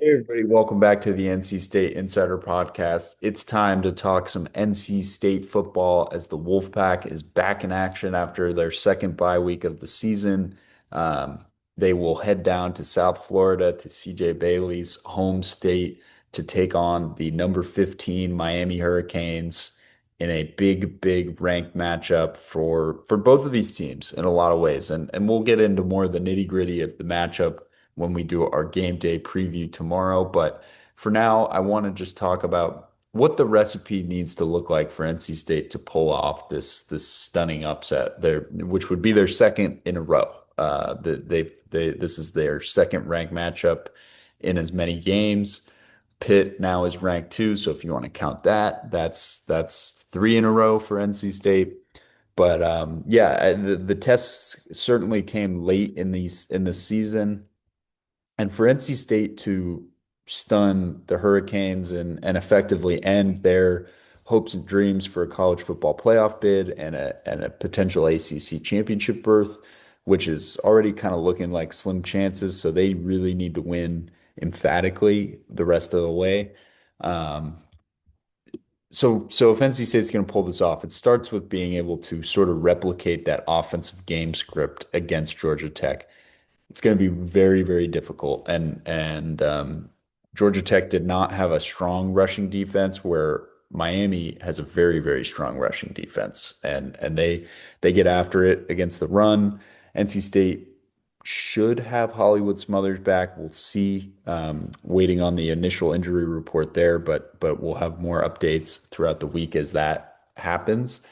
Hey everybody, welcome back to the NC State Insider Podcast. It's time to talk some NC State football as the Wolfpack is back in action after their second bye week of the season. Um, they will head down to South Florida to CJ Bailey's home state to take on the number 15 Miami Hurricanes in a big ranked matchup for both of these teams in a lot of ways. And we'll get into more of the nitty-gritty of the matchup when we do our game day preview tomorrow. But for now, I want to just talk about what the recipe needs to look like for NC State to pull off this stunning upset there, which would be their second in a row. This is their second ranked matchup in as many games. Pitt now is ranked two, so if you want to count that, that's three in a row for NC State. But yeah, the tests certainly came late in the season. And for NC State to stun the Hurricanes and effectively end their hopes and dreams for a college football playoff bid and a potential ACC championship berth, which is already kind of looking like slim chances. So they really need to win emphatically the rest of the way. Um, so if NC State's going to pull this off, it starts with being able to sort of replicate that offensive game script against Georgia Tech. It's going to be very difficult. And Georgia Tech did not have a strong rushing defense where Miami has a very strong rushing defense, and they get after it against the run. NC State should have Hollywood Smothers back. We'll see. Waiting on the initial injury report there, but we'll have more updates throughout the week as that happens.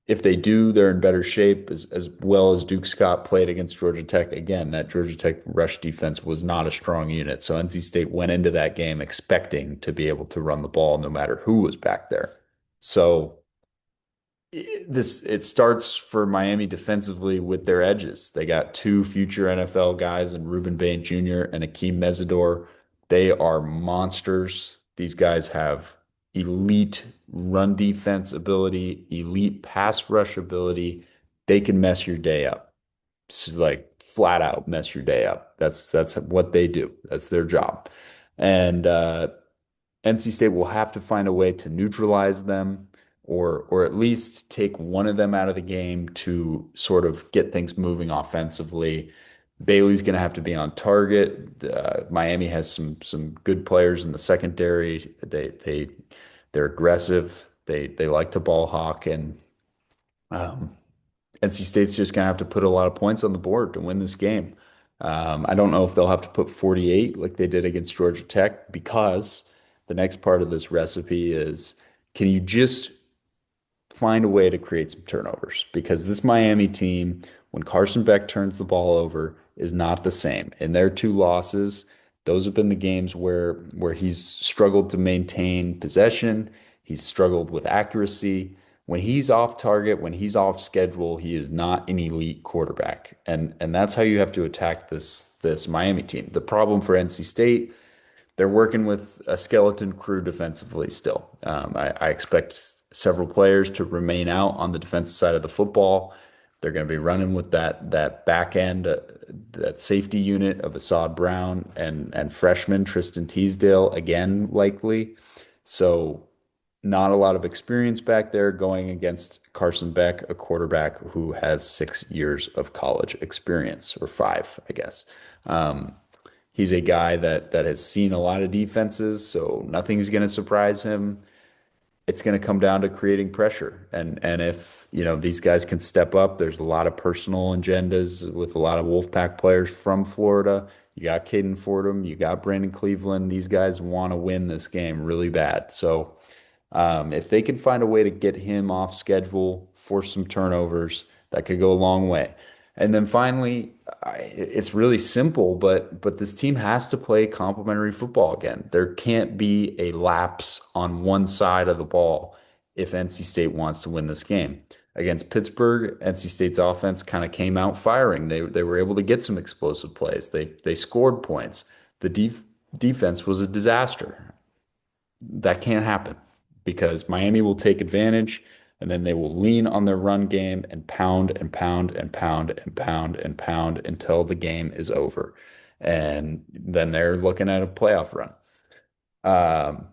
If they do, they're in better shape as well as Duke Scott played against Georgia Tech. Again, that Georgia Tech rush defense was not a strong unit. So NC State went into that game expecting to be able to run the ball no matter who was back there. So it starts for Miami defensively with their edges. They got two future NFL guys in Ruben Bain Jr. and Akeem Mesidor. They are monsters. These guys have elite run defense ability, elite pass rush ability. They can mess your day up. Like flat out mess your day up. That's what they do. That's their job. And NC State will have to find a way to neutralize them or at least take one of them out of the game to sort of get things moving offensively. Bailey's going to have to be on target. Miami has some good players in the secondary. They're aggressive. They like to ball hawk, and um, NC State's just going to have to put a lot of points on the board to win this game. I don't know if they'll have to put 48 like they did against Georgia Tech, because the next part of this recipe is, can you just find a way to create some turnovers? Because this Miami team, when Carson Beck turns the ball over, is not the same. In their two losses, those have been the games where he's struggled to maintain possession. He's struggled with accuracy. When he's off target, when he's off schedule, he is not an elite quarterback. And that's how you have to attack this Miami team. The problem for NC State, they're working with a skeleton crew defensively still. I expect several players to remain out on the defensive side of the football. They're going to be running with that back end, that safety unit of Assad Brown and freshman Tristan Teasdale again, likely. So not a lot of experience back there going against Carson Beck, a quarterback who has 6 years of college experience, or five, I guess. Um, he's a guy that has seen a lot of defenses, so nothing's going to surprise him. It's going to come down to creating pressure. And if, these guys can step up, there's a lot of personal agendas with a lot of Wolfpack players from Florida. You got Caden Fordham, you got Brandon Cleveland. These guys want to win this game really bad. So if they can find a way to get him off schedule, force some turnovers, that could go a long way. And then finally, it's really simple, but this team has to play complementary football again. There can't be a lapse on one side of the ball if NC State wants to win this game. Against Pittsburgh, NC State's offense kind of came out firing. They were able to get some explosive plays. They scored points. The defense was a disaster. That can't happen because Miami will take advantage, and then they will lean on their run game and pound and pound and pound and pound and pound until the game is over. and then they're looking at a playoff run. Um,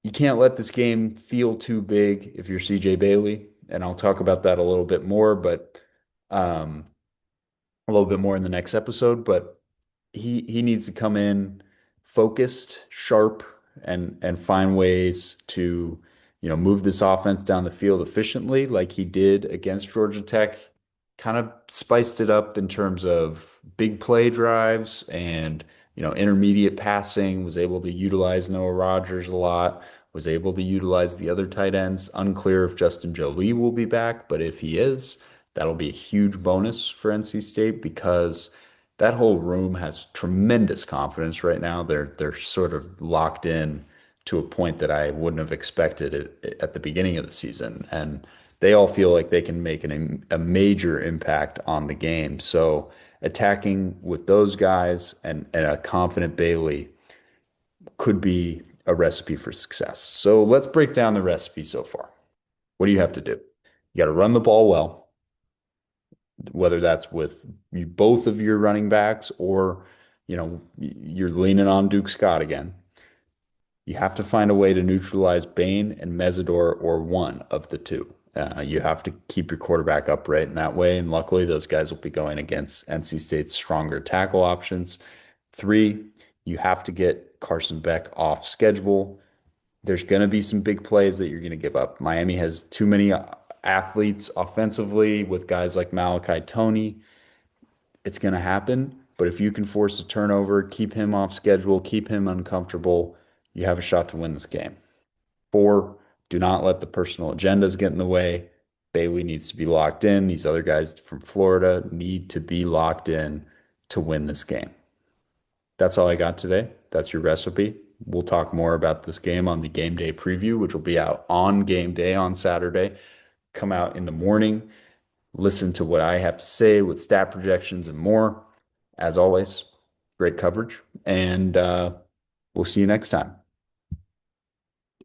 you can't let this game feel too big if you're CJ Bailey, and I'll talk about that a little bit more, but um, a little bit more in the next episode. But he needs to come in focused, sharp, and find ways to, move this offense down the field efficiently, like he did against Georgia Tech. Kind of spiced it up in terms of big play drives and, intermediate passing, was able to utilize Noah Rogers a lot, was able to utilize the other tight ends. Unclear if Justin Jolie will be back, but if he is, that'll be a huge bonus for NC State because that whole room has tremendous confidence right now. They're sort of locked in to a point that I wouldn't have expected at the beginning of the season, and they all feel like they can make a major impact on the game. So attacking with those guys and a confident Bailey could be a recipe for success. So let's break down the recipe so far. What do you have to do? You got to run the ball well, whether that's with both of your running backs or, you're leaning on Duke Scott again. You have to find a way to neutralize Bain and Mesidor or one of the two. You have to keep your quarterback upright in that way. And luckily, those guys will be going against NC State's stronger tackle options. Three, you have to get Carson Beck off schedule. There's going to be some big plays that you're going to give up. Miami has too many athletes offensively with guys like Malachi Tony. It's going to happen. But if you can force a turnover, keep him off schedule, keep him uncomfortable, you have a shot to win this game. Four, do not let the personal agendas get in the way. Bailey needs to be locked in. These other guys from Florida need to be locked in to win this game. That's all I got today. That's your recipe. We'll talk more about this game on the game day preview, which will be out on game day on Saturday. Come out in the morning, listen to what I have to say with stat projections and more. As always, great coverage, and we'll see you next time.